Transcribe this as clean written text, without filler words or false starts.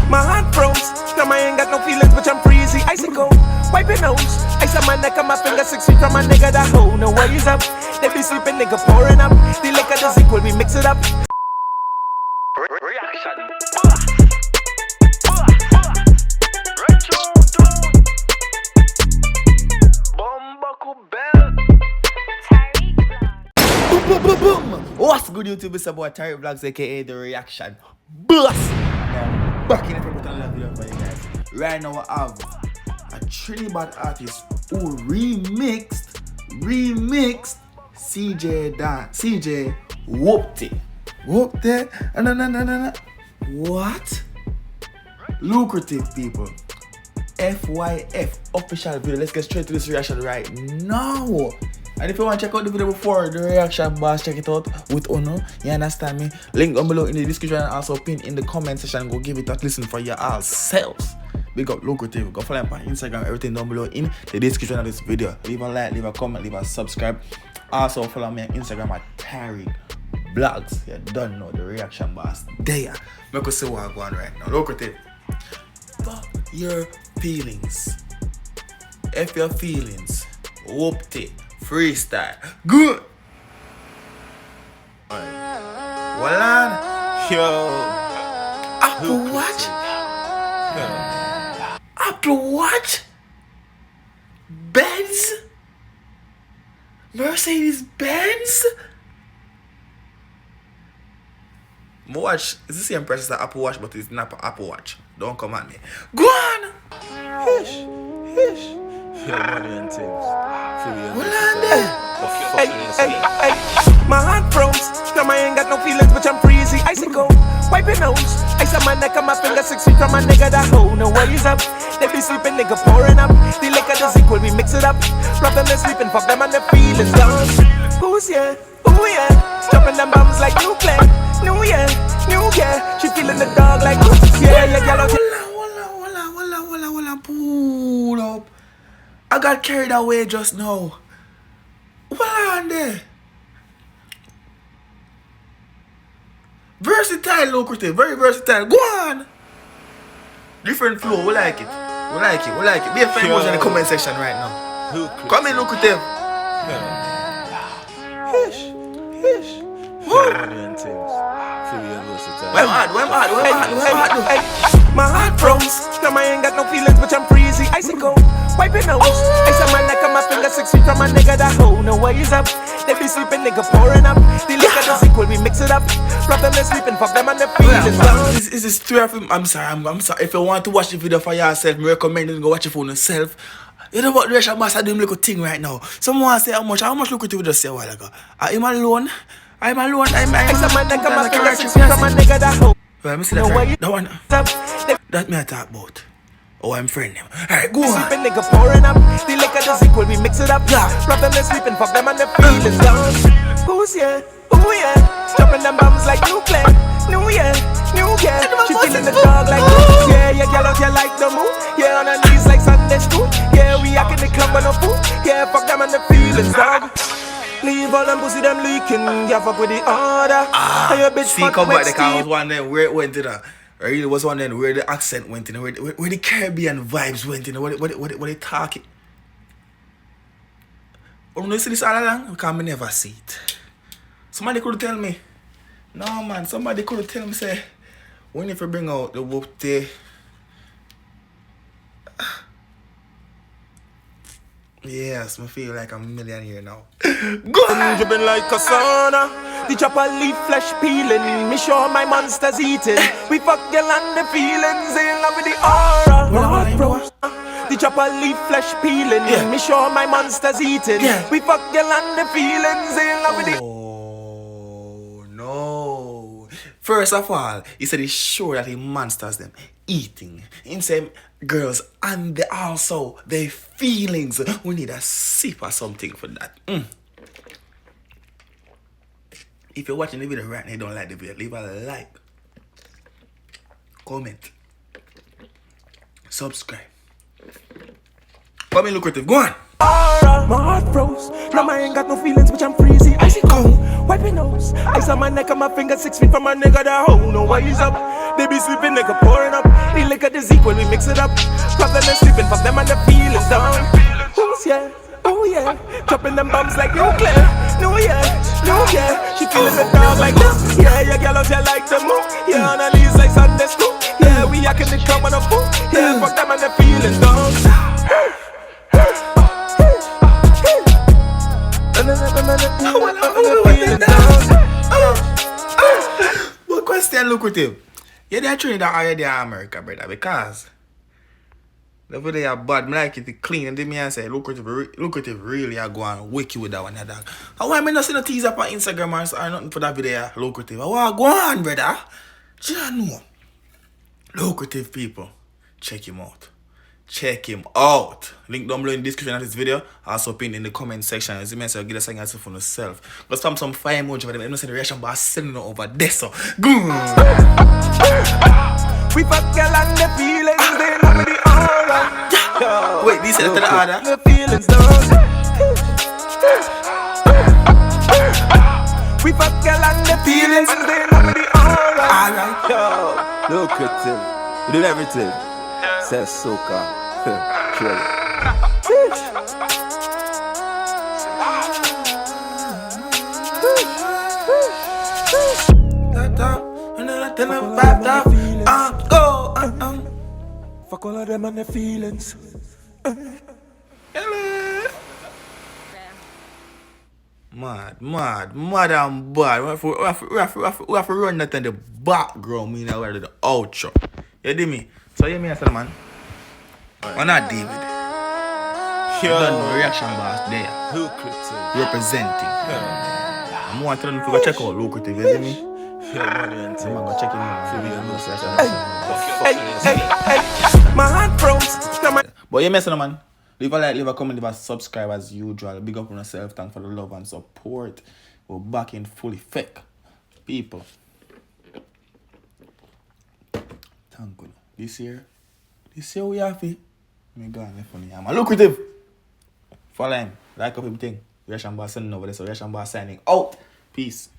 My heart froze. Now I ain't got no feelings, but I'm freezy. Icicle, wipe your nose. Ice on my neck and my finger 6 feet from my nigga. That hoe, no worries up. They be sleeping, nigga pouring up. The liquor, the sequel, we mix it up. Reaction. What's good, YouTube? It's about Tyrekevlogs, aka the reaction boss. Now, back in it for another video for you guys. Right now, I have a Trinidad artist who remixed CJ Whoopty. No. What? LucratiV, people. FYF official video. Let's get straight to this reaction right now. And if you want to check out the video before the reaction, boss, check it out with Ono. You understand me? Link down below in the description and also pin in the comment section. Go give it a listen for your all selves. Big up LucratiV. Go follow him on Instagram. Everything down below in the description of this video. Leave a like, leave a comment, leave a subscribe. Also follow me on Instagram at Tyrekevlogs. You don't know the reaction, boss. There. Make us see what I'm going right now. LucratiV. Fuck your feelings. F your feelings. Whoopty. Freestyle. Good. Well on. Yo. Apple Watch? Apple Watch? Benz? Mercedes Benz? My watch is the same price as the Apple Watch, but it's not an Apple Watch. Don't come at me. Go on! Hish. Your money and things. My heart froze. Now I ain't got no feelings, but I'm freezy. Icicle, wipe your nose. Ice on my neck and my finger 6 feet from my nigga. That hoe, no worries up. They be sleeping, nigga pouring up. The liquor, the sequel, we mix it up. Rob them and sleeping, fuck them and the feelings gone. Who's yeah? Ooh yeah. Jumping them bombs like nuclear. New year. She feeling the dog like yeah, yellow. Pull up. I got carried away just now. What on there? Versatile, LucratiV, very versatile. Go on. Different flow, we like it. Be a famous in the comment section right now. Come in, LucratiV. Hish. Your money and things. Where hard? My heart froze. Now I ain't got no feelings, but I'm freezy. Icicle, wipe your nose. Ice on my neck and my finger 6 feet from my nigga. That hoe, no worries up. They be sleeping, nigga pouring up. The liquor, the sequel, we mix it up. Rob them and sleeping, fuck them and the feelings gone. Is this three of him? I'm sorry. If you want to watch the video for yourself, I recommend you go watch it for yourself. You know what the reaction master doing little thing right now. Someone say how much LucratiV just say a while ago. I'm alone. Ice on my neck and my finger 6 feet from my nigga. That hoe. Well, let me see that right. That one. That me I talk about. Oh, I'm friend him. Alright, go on. Sleeping, nigga pouring up. The liquor, the sequel, we mix it up. Rob them and sleeping, fuck them and the feelings gone. Who's yeah? Ooh yeah. Jumping them bombs like nuclear. New year. She feeling the dog like yeah, girl out here like the moon. Yeah, on her knees like Sunday school. Yeah, we act in the club on no food. Yeah, fuck them and the feelings, dog. Leave all them pussy them leaking. Yeah, fuck with the order. See, come back the car was one then where it went to the. It was one then where the accent went in, where the Caribbean vibes went in, where they talking. Oh, no, you see this all along? Because I never see it. Somebody could tell me. No, man, somebody could tell me, say, when if you bring out the Whoopty. Yes, I feel like I'm a millionaire now. Go on! Dripping like a sauna. The chopper leaf flesh peeling. Me sure my monsters eating. We fuck girl and the feelings. They in love with the aura. My heart froze. The chopper leaf flesh peeling. Me sure my monsters eating. We fuck girl and the feelings. They in love with the. Oh no! First of all, he said he's sure that he monsters them eating. Him say girls and also their feelings. We need a sip or something for that. If you're watching the video right now, you don't like the video, leave a like, comment, subscribe. Come in, LucratiV, go on. My heart froze. Now I ain't got no feelings, but I'm freezy. I see come. wiping nose. Ice on my neck and my finger 6 feet from my nigga, that hoe, no why he's up. They be sleeping, nigga pouring up. The liquor is equal, we mix it up. Problem is sleeping, fuck them and the feelings down. Who's yeah, oh yeah. Dropping them bombs like nuclear. No yeah, no yeah. She feeling the dog like this. Yeah, yeah, girl out here like the move. Yeah, on her knees like Sunday school. Yeah, we acting the come on a fool. Yeah, fuck them and the feelings down. But question, lucrative. You there Trinidad or you there America, brother? Because the way they are bad, I like it to clean. And then me I say, lucrative really are going wiki with that one, dog. And why me not see no tease up on Instagram or nothing for that video, lucrative? I want go on, brother. Do you know? Lucrative people, check him out. Check him out. Link down below in the description of this video. Also pinned in the comment section. As you may say, get a second answer for yourself. Go spam some fire emoji for them. I'm not saying the reaction, but I'm sending it over there. So, good. We fuck girl and the feelings, they know me the aura. Wait, this is the order. The feelings down. We fuck girl and the feelings, they know me the aura. Alright. Yo, lucrative. You did everything. Says soca. Fuck all of them and their feelings. Mad and bad. We have to run that in the background, me now the outro. You dig me? So you mean I said, man? We're not David. You don't know reaction boss there. LucratiV. Representing. I'm going to tell them to go check out LucratiV, you dig me? I'm going to go check him out. Hey, my heart froze. But you messing man. Leave a like, leave a comment, leave a subscribe as usual. Big up on yourself. Thanks for the love and support. We're back in full effect. People. Thank you. This year we have it. Me gone left funny. I'm a lucrative. Follow him. Like up everything. Reaction Bar sending over there. So Reaction Bar signing out. Peace.